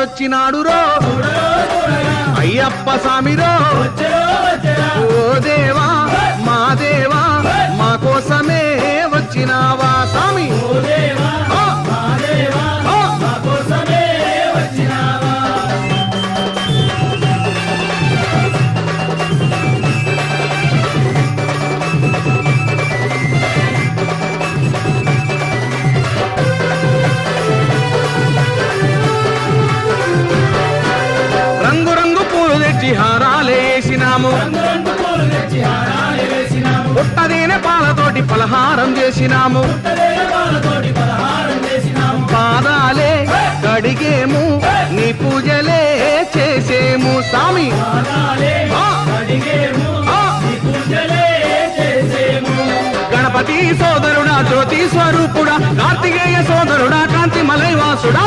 తోడొచ్చినాడు రో అయ్యప్ప స్వామిరో ఓ దేవా మా దేవా మా కోసమే వచ్చినావా స్వామి రంగు రంగు పూలు తెచ్చి హారాలేసినాము పుట్టదేనే పాలతోటి పలహారం చేసినాము పాదాలే కడిగేము నీ పూజలే చేసేము స్వామి గణపతి సోదరుడా జ్యోతి స్వరూపుడా కార్తికేయ సోదరుడా కాంతి మలైవాసుడా